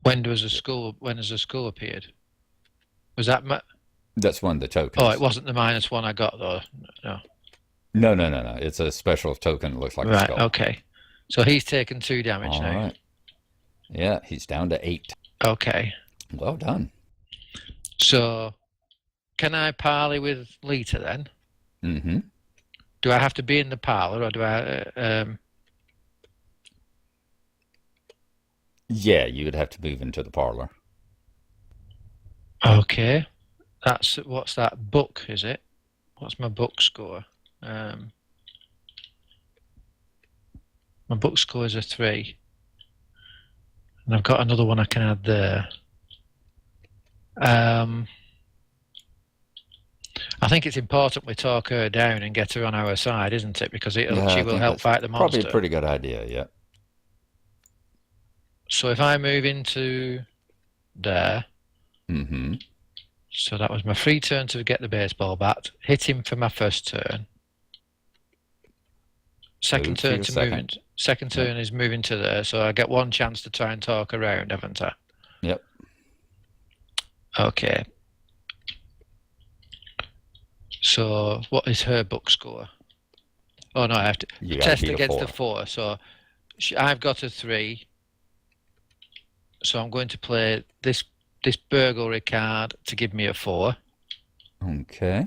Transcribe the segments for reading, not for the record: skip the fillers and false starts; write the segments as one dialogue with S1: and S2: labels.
S1: When does the school? When has the school appeared? Was that?
S2: That's one of the
S1: Oh, it
S2: tokens.
S1: wasn't the -1 I got though. No.
S2: No, no, no, no. It's a special token that looks like a
S1: Right.
S2: skull.
S1: Okay. So he's taken 2 damage
S2: All
S1: now.
S2: right. Yeah, he's down to 8.
S1: Okay.
S2: Well done.
S1: So can I parley with Lita then?
S2: Mm-hmm.
S1: Do I have to be in the parlor, or do I?
S2: Yeah, you would have to move into the parlor.
S1: Okay. That's what's that book? Is it? What's my book score? My book score is a 3, and I've got another one I can add there. I think it's important we talk her down and get her on our side, isn't it? Because she
S2: Yeah, I
S1: will
S2: think
S1: help
S2: that's
S1: fight the
S2: probably a
S1: monster.
S2: pretty good idea, yeah.
S1: So if I move into there,
S2: Mm-hmm.
S1: so that was my free turn to get the baseball bat, hit him for my first turn. Second
S2: Move for
S1: turn
S2: your
S1: to move
S2: second.
S1: in. Second turn is moving to there, so I get one chance to try and talk around, haven't I?
S2: Yep.
S1: Okay. So what is her book score? Oh no, I have to
S2: You got to
S1: test
S2: beat a
S1: against a
S2: 4.
S1: 4. So I've got a 3. So I'm going to play this burglary card to give me a 4.
S2: Okay.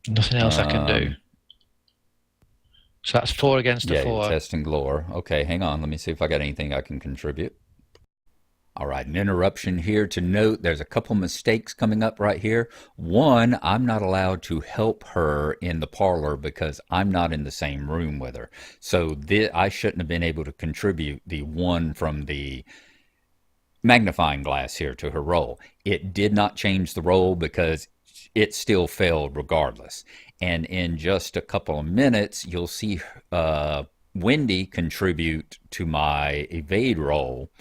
S1: Nothing else I can do. So that's 4 against a
S2: Yeah, you're
S1: 4.
S2: testing lore. Okay, hang on. Let me see if I got anything I can contribute. All right, an interruption here to note there's a couple mistakes coming up right here. One, I'm not allowed to help her in the parlor because I'm not in the same room with her. So I shouldn't have been able to contribute the 1 from the magnifying glass here to her roll. It did not change the roll because it still failed regardless. And in just a couple of minutes, you'll see Wendy contribute to my evade roll,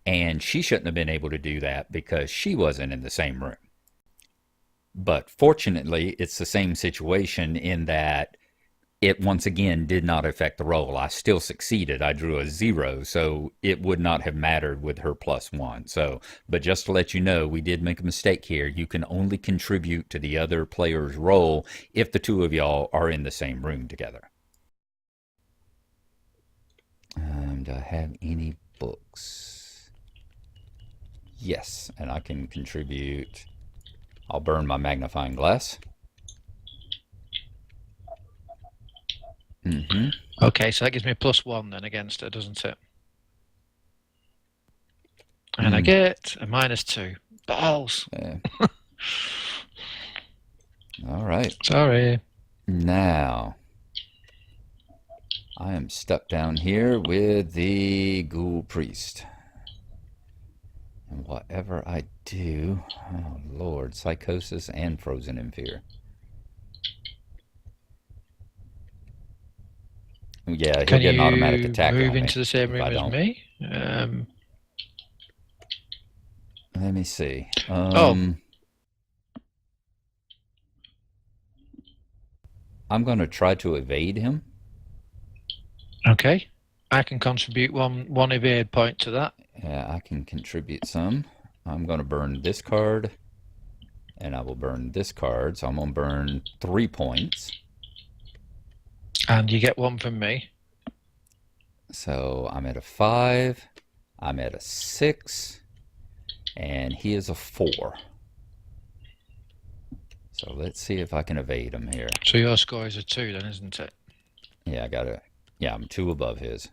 S2: and she shouldn't have been able to do that because she wasn't in the same room. But fortunately, it's the same situation in that it once again did not affect the roll. I still succeeded. I drew a 0, so it would not have mattered with her +1. So, but just to let you know, we did make a mistake here. You can only contribute to the other player's roll if the two of y'all are in the same room together. Do I have any books? Yes, and I can contribute. I'll burn my magnifying glass. Mm-hmm.
S1: Okay, so that gives me a +1 then against it, doesn't it? And I get a -2. Balls.
S2: Yeah. All right.
S1: Sorry.
S2: Now, I am stuck down here with the ghoul priest. And whatever I do, oh Lord, psychosis and frozen in fear. Yeah, he'll
S1: Can
S2: get an automatic
S1: you
S2: attack
S1: move
S2: on me
S1: into the same
S2: if I
S1: room as
S2: don't.
S1: me?
S2: Let me see.
S1: Oh,
S2: I'm going to try to evade him.
S1: okay. I can contribute one evade point to that.
S2: Yeah, I can contribute some. I'm going to burn this card, and I will burn this card. So I'm going to burn 3 points.
S1: And you get 1 from me.
S2: So I'm at a 5. I'm at a 6. And he is a 4. So let's see if I can evade him here.
S1: So your score is a 2 then, isn't it?
S2: Yeah, I'm 2 above his.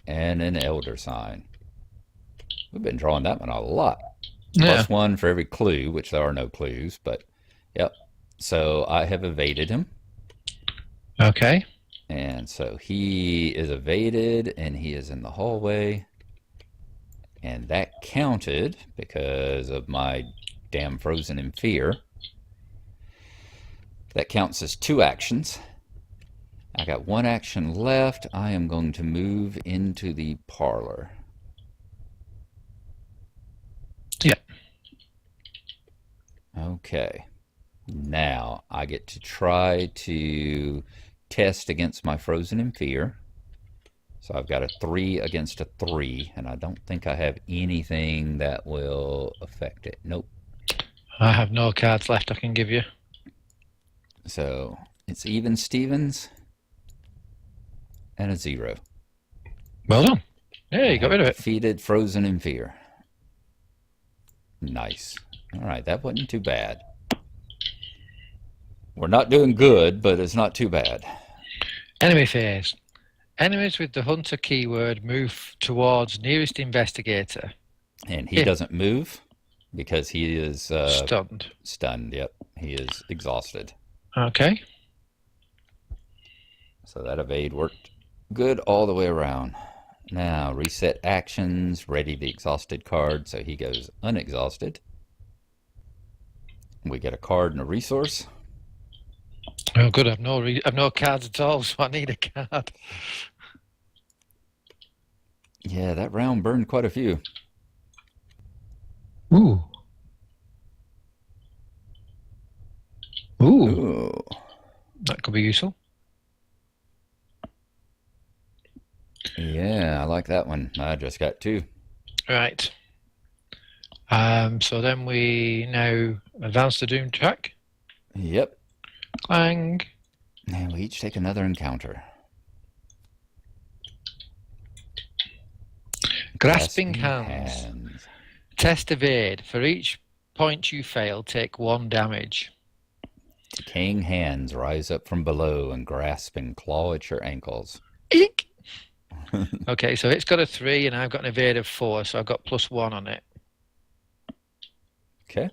S2: And an elder sign. We've been drawing that one a lot.
S1: Yeah.
S2: +1 for every clue, which there are no clues, but yep. So I have evaded him.
S1: Okay.
S2: And so he is evaded, and he is in the hallway. And that counted because of my damn frozen in fear. That counts as 2 actions. I got 1 action left. I am going to move into the parlor.
S1: Yeah.
S2: Okay. Now I get to try to test against my frozen in fear. So I've got a 3 against a 3, and I don't think I have anything that will affect it. Nope.
S1: I have no cards left I can give you.
S2: So it's even Stevens and a 0.
S1: Well done. Yeah, you got rid of it.
S2: Defeated, frozen in fear. Nice. All right, that wasn't too bad. We're not doing good, but it's not too bad.
S1: Enemy phase. Enemies with the hunter keyword move towards nearest investigator.
S2: And he doesn't move because he is
S1: Stunned.
S2: Stunned, yep. He is exhausted.
S1: Okay.
S2: So that evade worked good all the way around. Now, reset actions, ready the exhausted card, so he goes unexhausted. We get a card and a resource.
S1: Oh, good. I've no cards at all, so I need a card.
S2: Yeah, that round burned quite a few.
S1: Ooh. Ooh.
S2: Ooh.
S1: That could be useful.
S2: Yeah, I like that one. I just got 2.
S1: Right. So then we now advance the Doom track.
S2: Yep.
S1: Clang.
S2: And we each take another encounter.
S1: Grasping hands. Test evade. For each point you fail, take 1 damage.
S2: Decaying hands rise up from below and grasp and claw at your ankles.
S1: Eek! Okay, so it's got a 3 and I've got an evade of 4, so I've got +1 on it.
S2: Okay.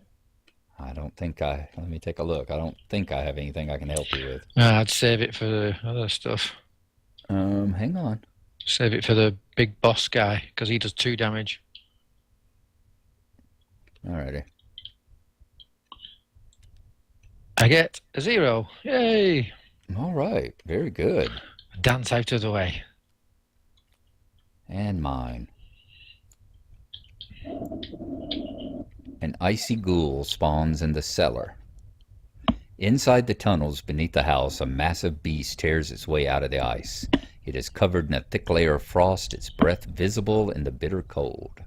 S2: Let me take a look. I don't think I have anything I can help you with.
S1: I'd save it for the other stuff.
S2: Hang on.
S1: Save it for the big boss guy, because he does 2 damage.
S2: Alrighty.
S1: I get a 0. Yay!
S2: All right. Very good.
S1: Dance out of the way.
S2: And mine. An icy ghoul spawns in the cellar. Inside the tunnels beneath the house, a massive beast tears its way out of the ice. It is covered in a thick layer of frost, its breath visible in the bitter cold.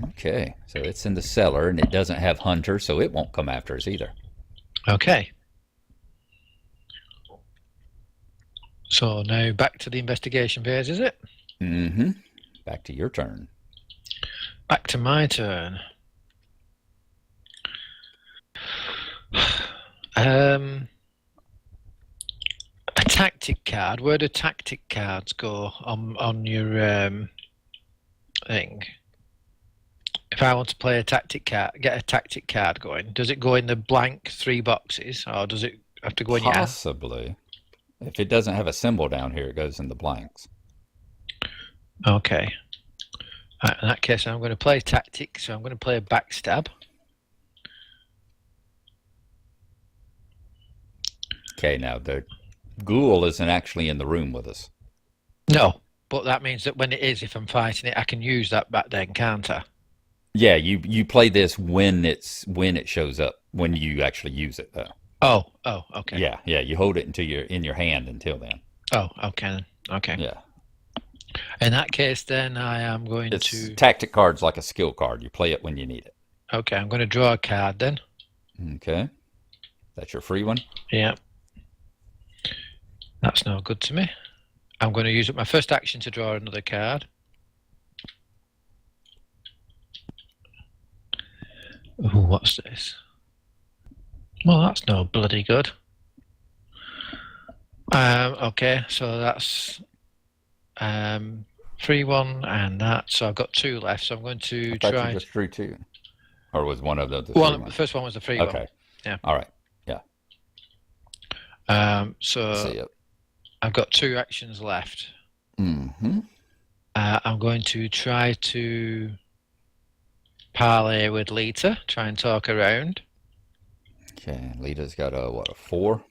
S2: Okay, so it's in the cellar, and it doesn't have Hunter, so it won't come after us either.
S1: Okay. So now back to the investigation phase, is it?
S2: Mm-hmm. Back to your turn.
S1: Back to my turn. A tactic card. Where do tactic cards go on your thing? If I want to play a tactic card, get a tactic card going, does it go in the blank 3 boxes, or does it have to go in your hand?
S2: Possibly. If it doesn't have a symbol down here, it goes in the blanks.
S1: Okay. Right, in that case, I'm going to play tactic, so I'm going to play a backstab.
S2: Okay, now the ghoul isn't actually in the room with us.
S1: No, but that means that when it is, if I'm fighting it, I can use that back then, can't I?
S2: Yeah, you play this when it shows up, when you actually use it though.
S1: Oh, okay.
S2: Yeah, you hold it until you're in your hand until then.
S1: Oh, okay then. Okay.
S2: Yeah.
S1: In that case, then I am going
S2: It's
S1: to.
S2: tactic cards like a skill card. You play it when you need it.
S1: Okay, I'm going to draw a card then.
S2: Okay. That's your free one?
S1: Yeah. That's no good to me. I'm going to use up my first action to draw another card. Ooh, what's this? Well, that's no bloody good. Okay, so that's 3-1 and that. So I've got 2 left. So I'm going to try.
S2: You just drew 2, or was one of the
S1: One. The first one was the free one.
S2: Okay.
S1: Yeah.
S2: All right. Yeah.
S1: So I've got 2 actions left.
S2: Mm-hmm.
S1: I'm going to try to parley with Lita, try and talk around.
S2: Okay, Lita's got a 4?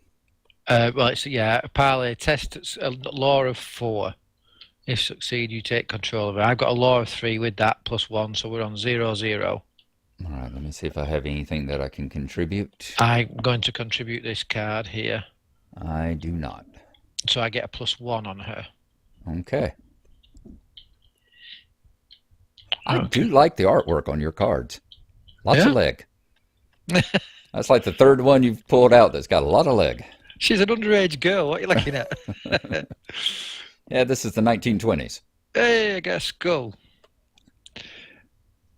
S1: Well, it's a parley test. It's a law of 4. If succeed, you take control of it. I've got a law of 3 with that +1, so we're on 0-0.
S2: All right, let me see if I have anything that I can contribute.
S1: I'm going to contribute this card here.
S2: I do not.
S1: So I get a +1 on her.
S2: Okay. I
S1: Okay.
S2: do like the artwork on your cards. Lots of
S1: Yeah.
S2: leg. That's like the third one you've pulled out that's got a lot of leg.
S1: She's an underage girl. What are you looking at?
S2: Yeah, this is the 1920s.
S1: Hey, I guess go.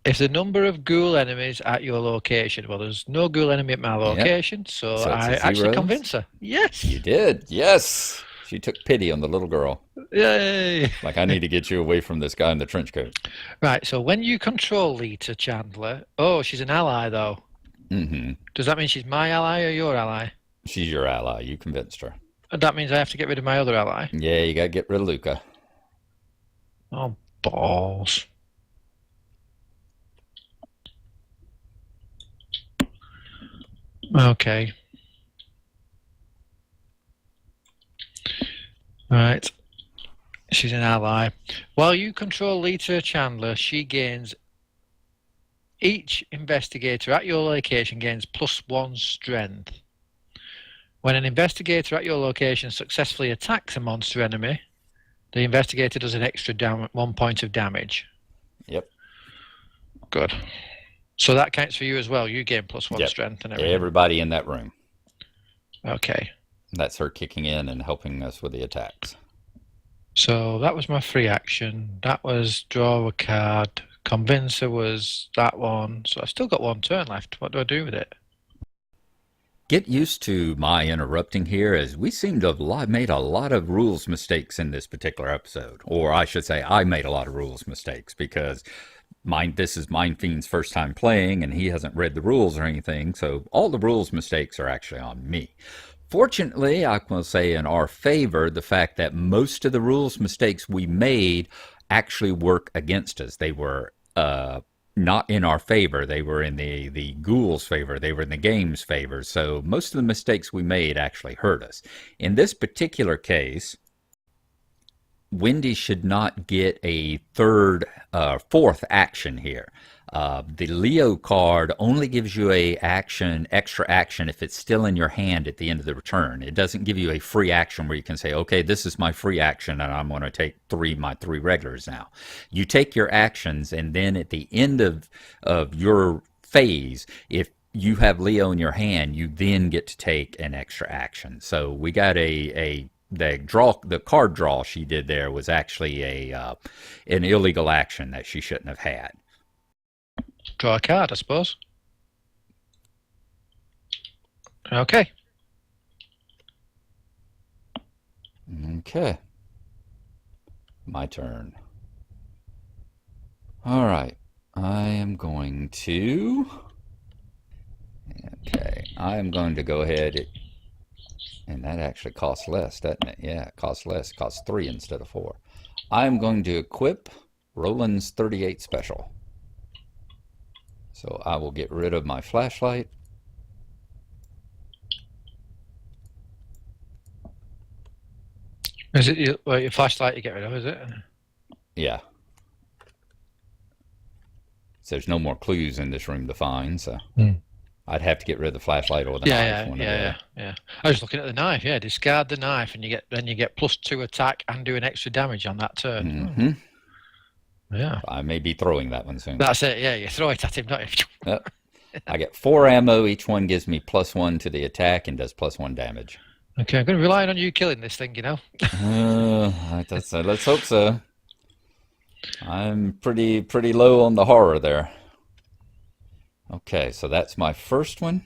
S1: If the number of ghoul enemies at your location, well, there's no ghoul enemy at my
S2: Yep.
S1: location, so
S2: So it's
S1: I
S2: a
S1: actually
S2: zeros.
S1: convince her. Yes.
S2: You did. Yes. She took pity on the little girl.
S1: Yay.
S2: Like, I need to get you away from this guy in the trench coat.
S1: Right, so when you control Lita Chandler, oh, she's an ally though.
S2: Mm-hmm.
S1: Does that mean she's my ally or your ally?
S2: She's your ally. You convinced her.
S1: And that means I have to get rid of my other ally.
S2: Yeah, you got to get rid of Luca.
S1: Oh, balls. Okay. Right. She's an ally. While you control Lita Chandler, she gains each investigator at your location gains +1 strength. When an investigator at your location successfully attacks a monster enemy, the investigator does an extra 1 point of damage.
S2: Yep.
S1: Good. So that counts for you as well. You gain +1
S2: Yep.
S1: strength and everything.
S2: Everybody in that room.
S1: Okay.
S2: That's her kicking in and helping us with the attacks.
S1: So that was my free action. That was draw a card. Convincer was that one. So I've still got 1 turn left. What do I do with it?
S2: Get used to my interrupting here, as we seem to have made a lot of rules mistakes in this particular episode. Or I should say, I made a lot of rules mistakes because this is Mind Fiend's first time playing and he hasn't read the rules or anything. So all the rules mistakes are actually on me. Fortunately, I will say in our favor, the fact that most of the rules mistakes we made actually work against us. They were not in our favor. They were in the ghouls' favor. They were in the game's favor. So most of the mistakes we made actually hurt us. In this particular case, Wendy should not get a fourth action here. The Leo card only gives you extra action if it's still in your hand at the end of the return. It doesn't give you a free action where you can say, okay, this is my free action and I'm going to take my three regulars now. You take your actions and then at the end of your phase, if you have Leo in your hand, you then get to take an extra action. So we got the card draw she did there was actually an illegal action that she shouldn't have had.
S1: Draw a card, I suppose. Okay.
S2: Okay. My turn. All right. I am going to go ahead. And that actually costs less, doesn't it? Yeah, it costs less. It costs 3 instead of 4. I'm going to equip Roland's 38 special. So I will get rid of my flashlight.
S1: Is it your flashlight you get rid of, is it?
S2: Yeah. So there's no more clues in this room to find, so I'd have to get rid of the flashlight or the knife.
S1: Yeah. I was looking at the knife. Yeah, discard the knife, and you get +2 attack and do an extra damage on that turn.
S2: Mm-hmm.
S1: Yeah.
S2: I may be throwing that one soon.
S1: That's it. Yeah, you throw it at him, don't you?
S2: Yep. I get 4 ammo. Each one gives me +1 to the attack and does +1 damage.
S1: Okay, I'm going to rely on you killing this thing.
S2: Let's hope so. I'm pretty low on the horror there. Okay, so that's my first one.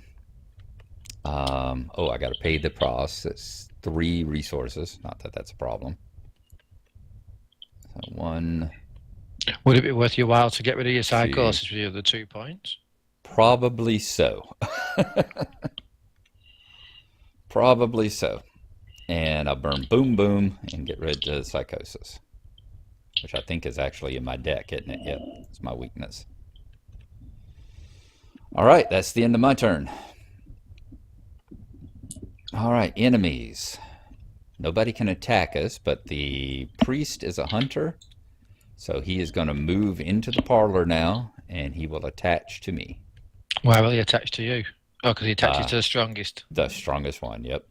S2: I got to pay the price. That's 3 resources. Not that that's a problem. So 1.
S1: Would it be worth your while to get rid of your psychosis with the other 2 points?
S2: Probably so. Probably so. And I'll burn Boom Boom and get rid of psychosis, which I think is actually in my deck, isn't it? Yep, it's my weakness. All right, that's the end of my turn. All right, enemies. Nobody can attack us, but the priest is a hunter, so he is going to move into the parlor now, and he will attach to me.
S1: Why will he attach to you? Oh, because he attaches to the strongest.
S2: The strongest one, yep.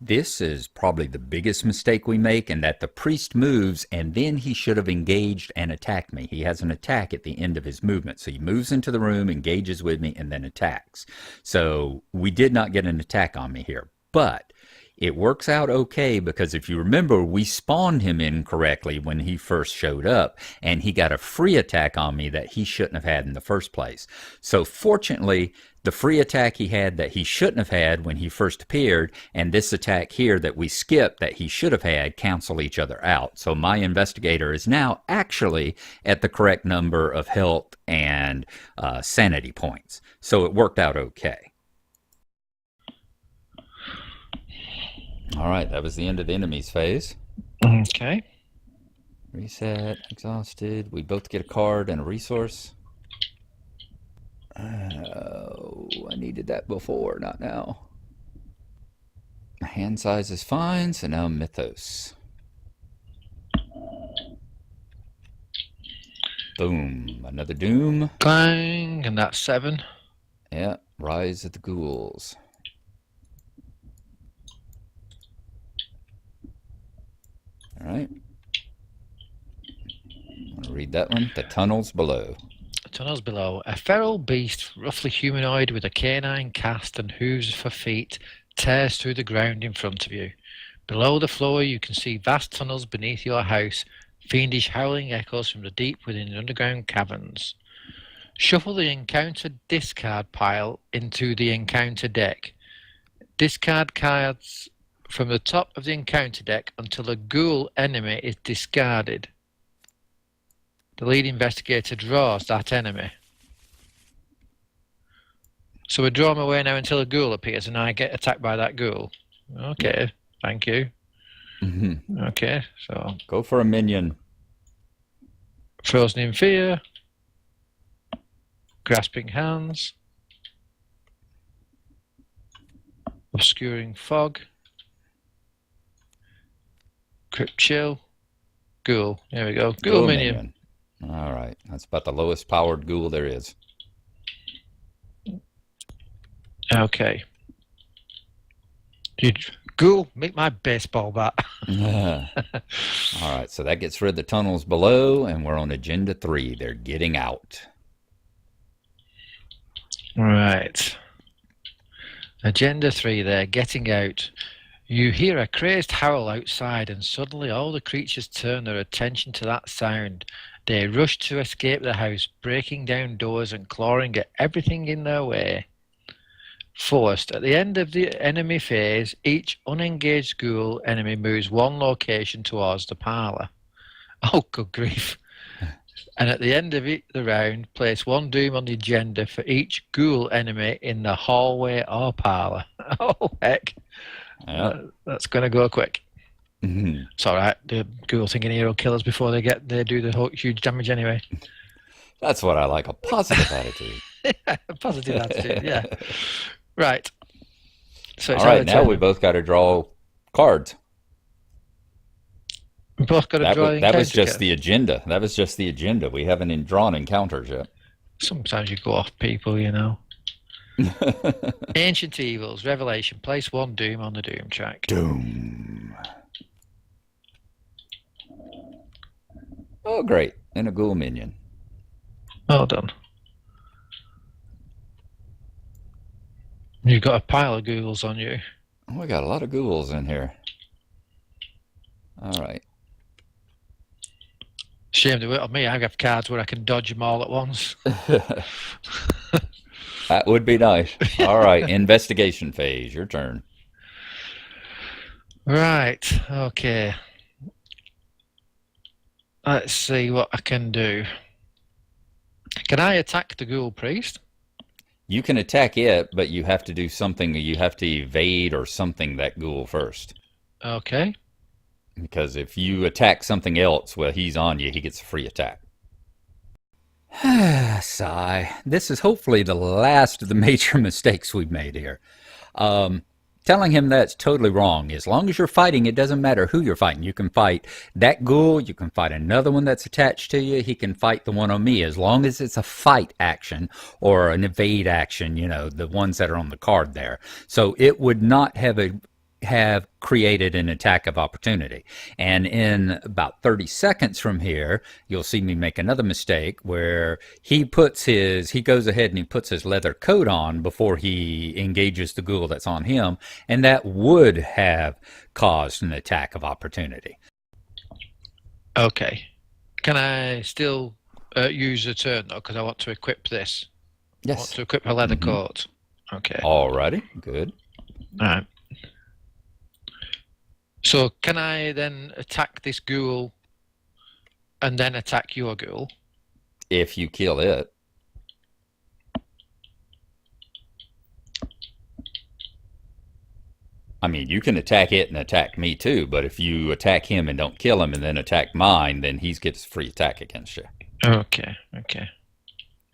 S2: This is probably the biggest mistake we make, in that the priest moves and then he should have engaged and attacked me. He has an attack at the end of his movement. So he moves into the room, engages with me, and then attacks. So we did not get an attack on me here. But it works out okay, because if you remember, we spawned him incorrectly when he first showed up, and he got a free attack on me that he shouldn't have had in the first place. So fortunately, the free attack he had that he shouldn't have had when he first appeared, and this attack here that we skipped that he should have had, cancel each other out. So my investigator is now actually at the correct number of health and sanity points. So it worked out okay. All right, that was the end of the enemies phase.
S1: Okay.
S2: Reset, exhausted. We both get a card and a resource. I needed that before, not now. Hand size is fine, so now Mythos. Boom, another doom.
S1: Clang, and that's 7.
S2: Yeah, Rise of the Ghouls. All right. I'm going to read that one. The Tunnels Below.
S1: Tunnels below. A feral beast, roughly humanoid, with a canine cast and hooves for feet, tears through the ground in front of you. Below the floor, you can see vast tunnels beneath your house, fiendish howling echoes from the deep within the underground caverns. Shuffle the encounter discard pile into the encounter deck. Discard cards from the top of the encounter deck until a ghoul enemy is discarded. The lead investigator draws that enemy. So we draw him away now until a ghoul appears and I get attacked by that ghoul. Okay, thank you. Okay, so
S2: go for a minion.
S1: Frozen in Fear. Grasping Hands. Obscuring Fog. Crypt Chill. Ghoul. There we go. Ghoul minion.
S2: All right, that's about the lowest powered ghoul there is.
S1: Okay. Ghoul, make my baseball bat.
S2: All right, so that gets rid of the tunnels below, and we're on agenda 3. They're getting out.
S1: Right. Agenda 3, they're getting out. You hear a crazed howl outside, and suddenly all the creatures turn their attention to that sound. They rush to escape the house, breaking down doors and clawing at everything in their way. First, at the end of the enemy phase, each unengaged ghoul enemy moves one location towards the parlour. Oh, good grief. And at the end of the round, place 1 doom on the agenda for each ghoul enemy in the hallway or parlour. Oh, heck.
S2: Yep.
S1: That's going to go quick.
S2: Mm-hmm.
S1: It's all right. The ghoul thinking hero kill us before they do the huge damage anyway.
S2: That's what I like, a positive attitude.
S1: Yeah, a positive attitude, yeah. Right. So it's
S2: all right, now we both got to draw cards.
S1: We both got to draw
S2: that was just the agenda. That was just the agenda. We haven't drawn encounters yet.
S1: Sometimes you go off people, you know. Ancient Evils, Revelation. Place 1 doom on the doom track.
S2: Doom. Oh, great. And a ghoul minion.
S1: Well done. You've got a pile of ghouls on you.
S2: Oh, we got a lot of ghouls in here. All right.
S1: Shame to it on me. I have cards where I can dodge them all at once.
S2: That would be nice. All right. Investigation phase. Your turn.
S1: Right. Okay. Let's see what I can do. Can I attack the ghoul priest?
S2: You can attack it, but you have to do something. You have to evade or something that ghoul first.
S1: Okay.
S2: Because if you attack something else, well, he's on you. He gets a free attack. Sigh. This is hopefully the last of the major mistakes we've made here. Telling him that's totally wrong. As long as you're fighting, it doesn't matter who you're fighting. You can fight that ghoul. You can fight another one that's attached to you. He can fight the one on me. As long as it's a fight action or an evade action, you know, the ones that are on the card there. So it would not have have created an attack of opportunity. And in about 30 seconds from here, you'll see me make another mistake where he goes ahead and he puts his leather coat on before he engages the ghoul that's on him. And that would have caused an attack of opportunity.
S1: Okay. Can I still use a turn though? Because I want to equip this.
S2: Yes.
S1: I want to equip a leather coat. Okay.
S2: Alrighty. Good.
S1: All right. So can I then attack this ghoul and then attack your ghoul?
S2: If you kill it. I mean, you can attack it and attack me too, but if you attack him and don't kill him and then attack mine, then he gets a free attack against you.
S1: Okay, okay.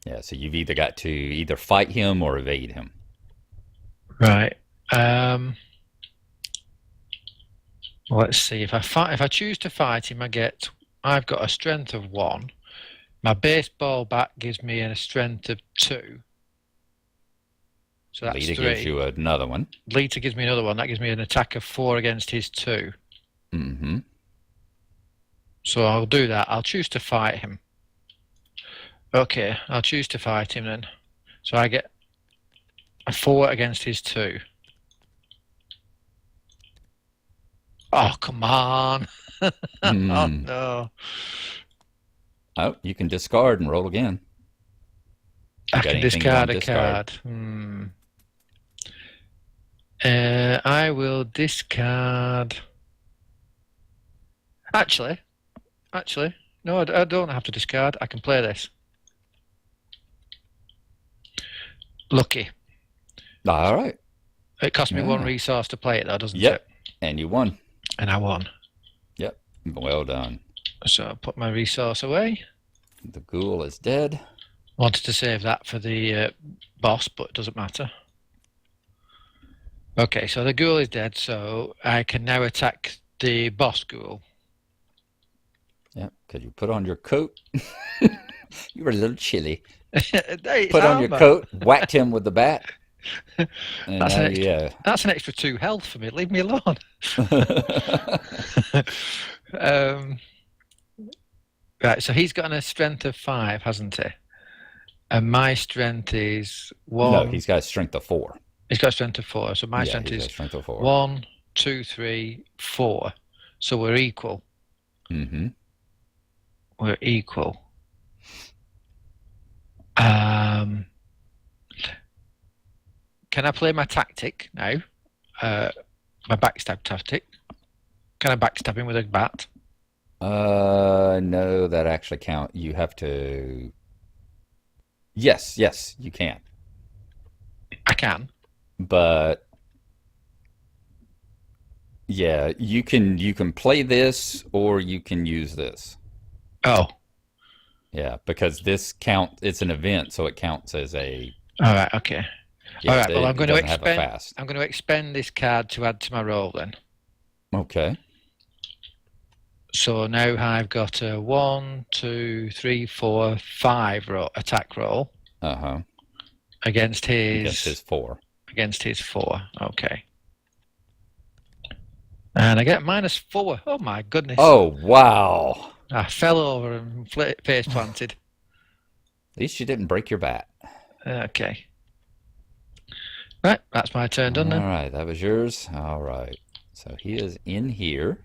S2: Yeah, so you've either got to either fight him or evade him.
S1: Right. Let's see. If I choose to fight him, I've got a strength of 1. My baseball bat gives me a strength of 2. So that's
S2: Lita
S1: 3.
S2: gives you another one.
S1: Lita gives me another one. That gives me an attack of 4 against his 2.
S2: Mm-hmm.
S1: So I'll do that. I'll choose to fight him. Okay, I'll choose to fight him then. So I get a 4 against his 2. Oh, come on. Oh, no.
S2: Oh, you can discard and roll again.
S1: I can discard a card. I will discard. Actually, no, I don't have to discard. I can play this. Lucky.
S2: All right.
S1: It cost me 1 resource to play it, though, doesn't it?
S2: And you won.
S1: And I won.
S2: Yep. Well done.
S1: So I'll put my resource away.
S2: The ghoul is dead.
S1: Wanted to save that for the boss, but it doesn't matter. Okay, so the ghoul is dead, so I can now attack the boss ghoul.
S2: Yep, because you put on your coat. You were a little chilly.
S1: Hey,
S2: put on your coat, whacked him with the bat. And
S1: that's an extra 2 health for me. Leave me alone. Right, so he's got a strength of 5, hasn't he? And my strength is 1.
S2: No, he's got a strength of 4.
S1: He's got a strength of 4. So my strength is
S2: strength of 4.
S1: 1, 2, 3, 4. So we're equal.
S2: Mm-hmm.
S1: We're equal. Can I play my tactic now? My backstab tactic. Can I backstab him with a bat?
S2: No, that actually count. You have to. Yes, you can.
S1: I can.
S2: But yeah, you can play this or you can use this.
S1: Oh.
S2: Yeah, because this it's an event, so it counts as a.
S1: All right. Okay.
S2: Yeah,
S1: all right. Well, I'm going to
S2: expend.
S1: I'm going to expend this card to add to my roll then.
S2: Okay.
S1: So now I've got a 1, 2, 3, 4, 5 attack roll. Against his
S2: 4.
S1: Against his 4. Okay. And I get -4. Oh my goodness.
S2: Oh wow.
S1: I fell over and face planted.
S2: At least you didn't break your bat.
S1: Okay. Right, that's my turn done then.
S2: All right, that was yours. All right. So he is in here.